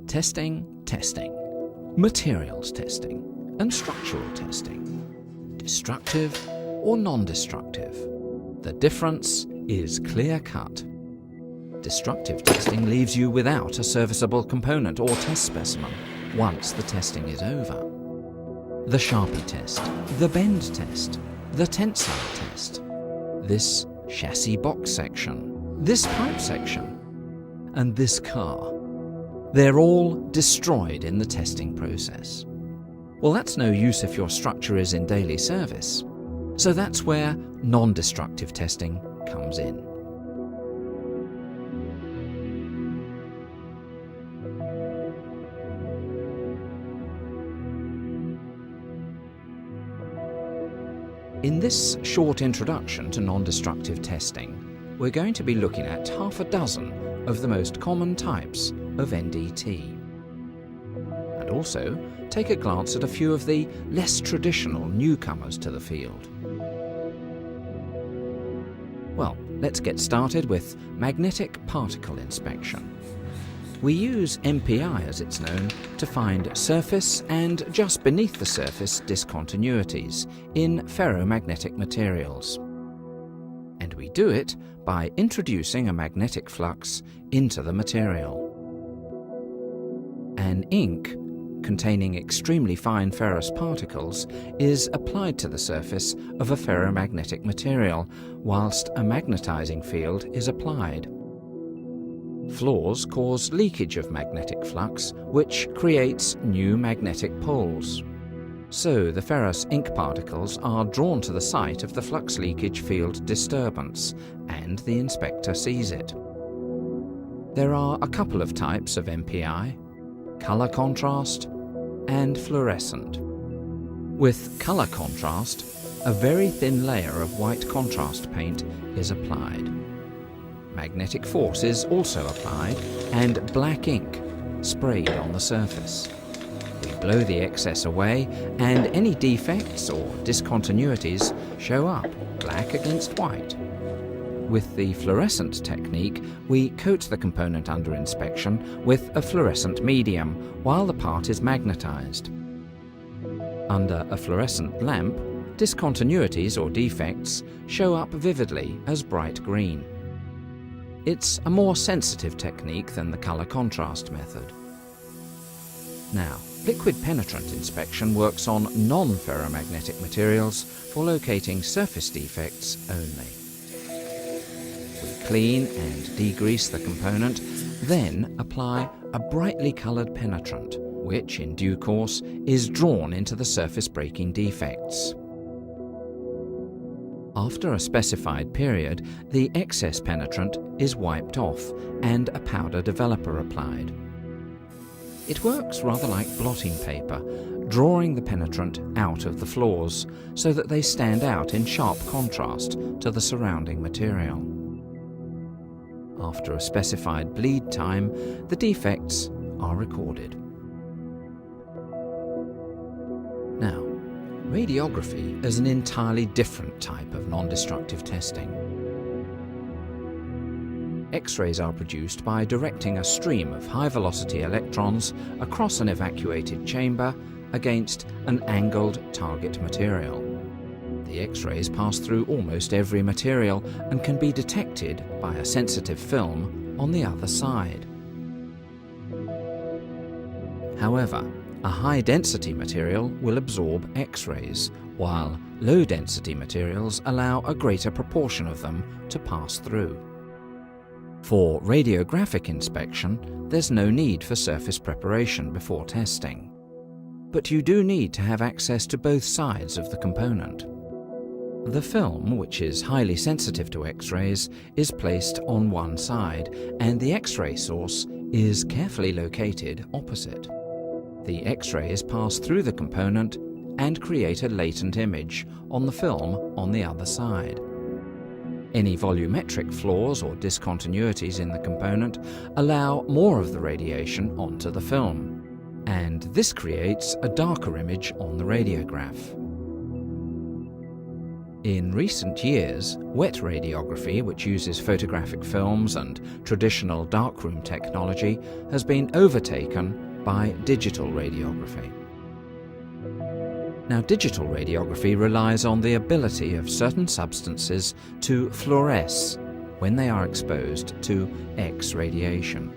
testing, materials testing, and structural testing. Destructive or non-destructive? The difference is clear-cut. Destructive testing leaves you without a serviceable component or test specimen once the testing is over. The Sharpie test, the bend test, the tensile test, this chassis box section, this pipe section, and this car. They're all destroyed in the testing process. Well, that's no use if your structure is in daily service. So that's where non-destructive testing comes in. In this short introduction to non-destructive testing, we're going to be looking at half a dozen of the most common types of NDT. And also take a glance at a few of the less traditional newcomers to the field. Well, let's get started with magnetic particle inspection. We use MPI, as it's known, to find surface and just beneath the surface discontinuities in ferromagnetic materials. And we do it by introducing a magnetic flux into the material. An ink containing extremely fine ferrous particles is applied to the surface of a ferromagnetic material, whilst a magnetizing field is applied. Flaws cause leakage of magnetic flux, which creates new magnetic poles. So the ferrous ink particles are drawn to the site of the flux leakage field disturbance, and the inspector sees it. There are a couple of types of MPI: color contrast and fluorescent. With color contrast, a very thin layer of white contrast paint is applied. Magnetic force is also applied and black ink sprayed on the surface. We blow the excess away and any defects or discontinuities show up black against white. With the fluorescent technique, we coat the component under inspection with a fluorescent medium while the part is magnetized. Under a fluorescent lamp, discontinuities or defects show up vividly as bright green. It's a more sensitive technique than the color contrast method. Now, liquid penetrant inspection works on non-ferromagnetic materials for locating surface defects only. We clean and degrease the component, then apply a brightly colored penetrant, which in due course is drawn into the surface breaking defects. After a specified period, the excess penetrant is wiped off and a powder developer applied. It works rather like blotting paper, drawing the penetrant out of the flaws so that they stand out in sharp contrast to the surrounding material. After a specified bleed time, the defects are recorded. Now, radiography is an entirely different type of non-destructive testing. X-rays are produced by directing a stream of high-velocity electrons across an evacuated chamber against an angled target material. The X-rays pass through almost every material and can be detected by a sensitive film on the other side. However, a high-density material will absorb X-rays, while low-density materials allow a greater proportion of them to pass through. For radiographic inspection, there's no need for surface preparation before testing. But you do need to have access to both sides of the component. The film, which is highly sensitive to X-rays, is placed on one side, and the X-ray source is carefully located opposite. The X-rays pass through the component and create a latent image on the film on the other side. Any volumetric flaws or discontinuities in the component allow more of the radiation onto the film, and this creates a darker image on the radiograph. In recent years, wet radiography, which uses photographic films and traditional darkroom technology, has been overtaken by digital radiography. Now, digital radiography relies on the ability of certain substances to fluoresce when they are exposed to X radiation.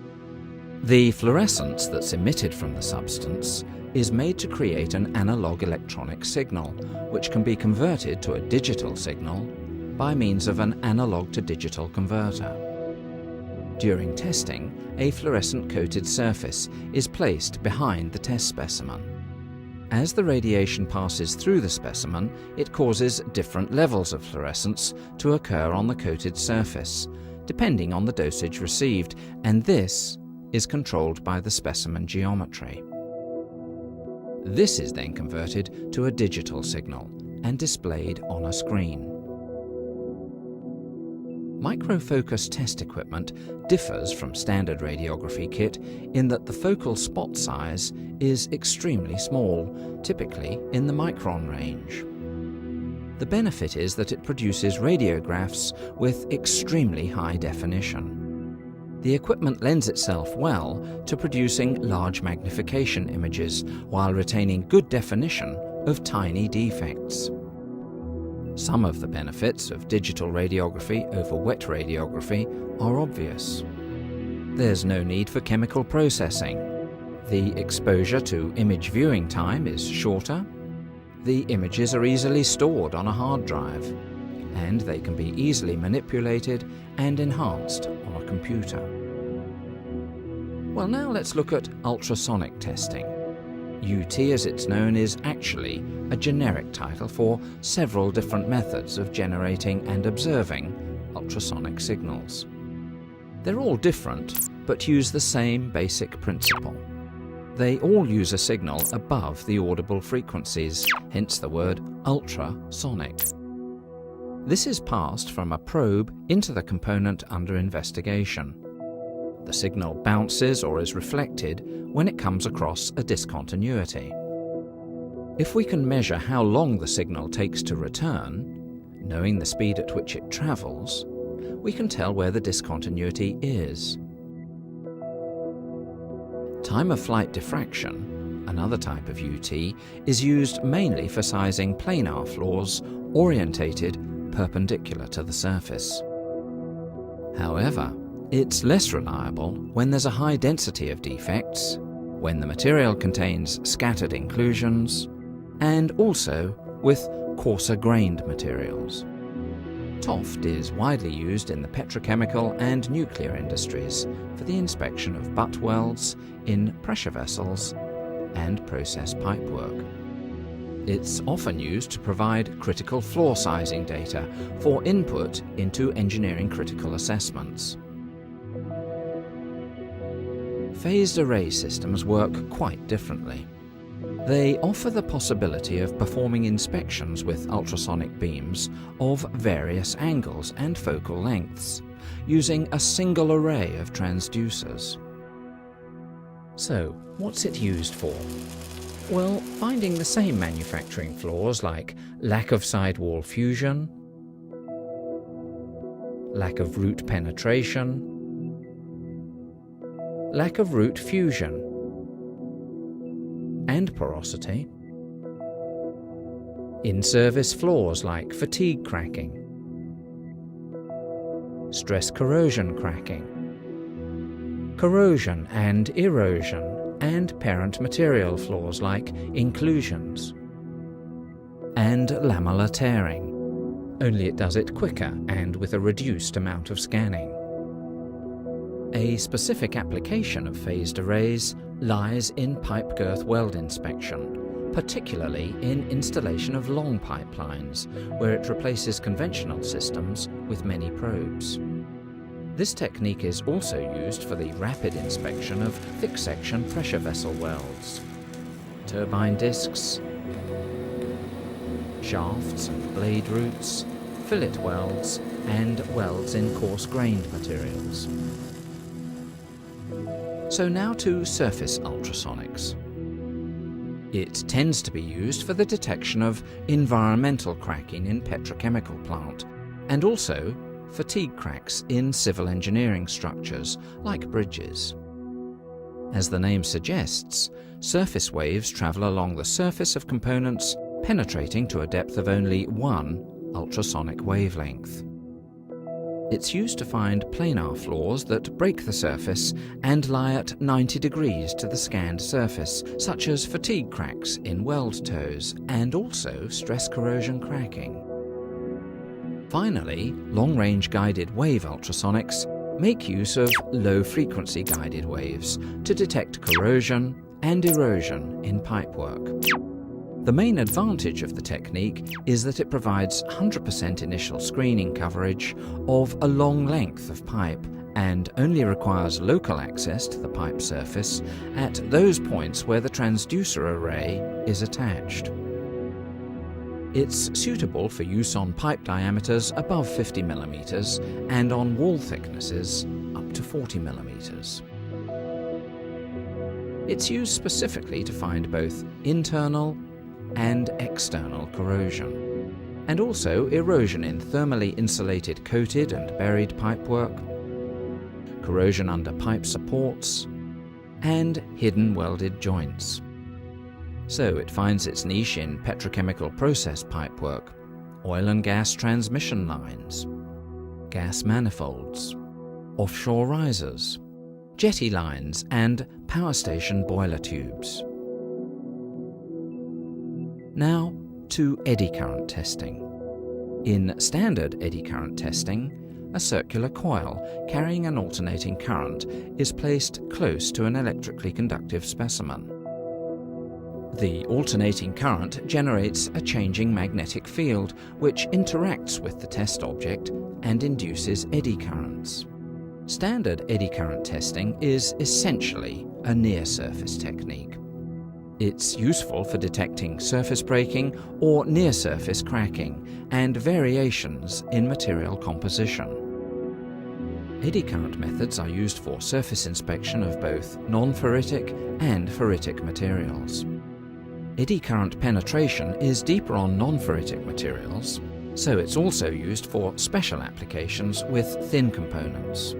The fluorescence that's emitted from the substance is made to create an analog electronic signal, which can be converted to a digital signal by means of an analog to digital converter. During testing, a fluorescent-coated surface is placed behind the test specimen. As the radiation passes through the specimen, it causes different levels of fluorescence to occur on the coated surface, depending on the dosage received, and this is controlled by the specimen geometry. This is then converted to a digital signal and displayed on a screen. Microfocus test equipment differs from standard radiography kit in that the focal spot size is extremely small, typically in the micron range. The benefit is that it produces radiographs with extremely high definition. The equipment lends itself well to producing large magnification images while retaining good definition of tiny defects. Some of the benefits of digital radiography over wet radiography are obvious. There's no need for chemical processing. The exposure to image viewing time is shorter. The images are easily stored on a hard drive, and they can be easily manipulated and enhanced on a computer. Well, now let's look at ultrasonic testing. UT, as it's known, is actually a generic title for several different methods of generating and observing ultrasonic signals. They're all different, but use the same basic principle. They all use a signal above the audible frequencies, hence the word ultrasonic. This is passed from a probe into the component under investigation. The signal bounces or is reflected when it comes across a discontinuity. If we can measure how long the signal takes to return, knowing the speed at which it travels, we can tell where the discontinuity is. Time of flight diffraction, another type of UT, is used mainly for sizing planar floors orientated perpendicular to the surface. However, it's less reliable when there's a high density of defects, when the material contains scattered inclusions, and also with coarser-grained materials. TOFT is widely used in the petrochemical and nuclear industries for the inspection of butt welds in pressure vessels and process pipework. It's often used to provide critical floor sizing data for input into engineering critical assessments. Phased array systems work quite differently. They offer the possibility of performing inspections with ultrasonic beams of various angles and focal lengths, using a single array of transducers. So, what's it used for? Well, finding the same manufacturing flaws like lack of sidewall fusion, lack of root penetration, lack of root fusion, and porosity, in-service flaws like fatigue cracking, stress corrosion cracking, corrosion and erosion, and parent material flaws like inclusions, and lamellar tearing, only it does it quicker and with a reduced amount of scanning. A specific application of phased arrays lies in pipe girth weld inspection, particularly in installation of long pipelines, where it replaces conventional systems with many probes. This technique is also used for the rapid inspection of thick-section pressure vessel welds, turbine discs, shafts and blade roots, fillet welds, and welds in coarse-grained materials. So now to surface ultrasonics. It tends to be used for the detection of environmental cracking in petrochemical plant, and also fatigue cracks in civil engineering structures like bridges. As the name suggests, surface waves travel along the surface of components, penetrating to a depth of only one ultrasonic wavelength. It's used to find planar flaws that break the surface and lie at 90 degrees to the scanned surface, such as fatigue cracks in weld toes and also stress corrosion cracking. Finally, long-range guided wave ultrasonics make use of low-frequency guided waves to detect corrosion and erosion in pipework. The main advantage of the technique is that it provides 100% initial screening coverage of a long length of pipe and only requires local access to the pipe surface at those points where the transducer array is attached. It's suitable for use on pipe diameters above 50 mm and on wall thicknesses up to 40 mm. It's used specifically to find both internal and external corrosion, and also erosion in thermally insulated coated and buried pipework, corrosion under pipe supports, and hidden welded joints. So it finds its niche in petrochemical process pipework, oil and gas transmission lines, gas manifolds, offshore risers, jetty lines, and power station boiler tubes. Now to eddy current testing. In standard eddy current testing, a circular coil carrying an alternating current is placed close to an electrically conductive specimen. The alternating current generates a changing magnetic field which interacts with the test object and induces eddy currents. Standard eddy current testing is essentially a near-surface technique. It's useful for detecting surface breaking or near-surface cracking and variations in material composition. Eddy current methods are used for surface inspection of both non-ferritic and ferritic materials. Eddy current penetration is deeper on non-ferritic materials, so it's also used for special applications with thin components,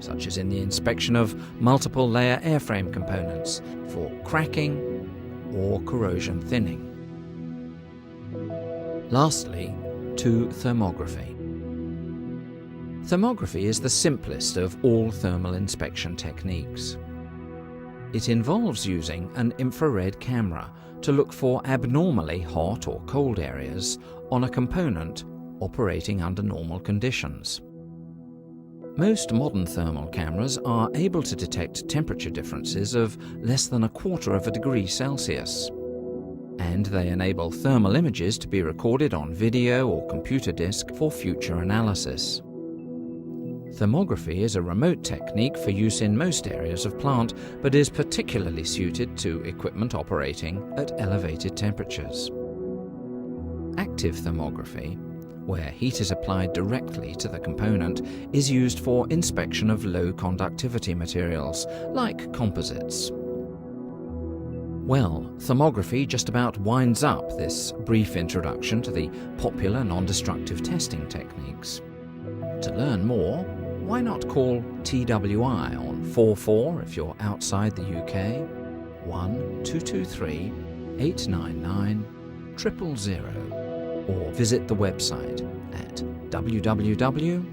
such as in the inspection of multiple layer airframe components for cracking or corrosion thinning. Lastly, to thermography. Thermography is the simplest of all thermal inspection techniques. It involves using an infrared camera to look for abnormally hot or cold areas on a component operating under normal conditions. Most modern thermal cameras are able to detect temperature differences of less than 1/4 degree Celsius, and they enable thermal images to be recorded on video or computer disk for future analysis. Thermography is a remote technique for use in most areas of plant, but is particularly suited to equipment operating at elevated temperatures. Active thermography, where heat is applied directly to the component, is used for inspection of low conductivity materials, like composites. Well, thermography just about winds up this brief introduction to the popular non-destructive testing techniques. To learn more, why not call TWI on 44 if you're outside the UK, 1223 899 000, or visit the website at www.twi.co.uk.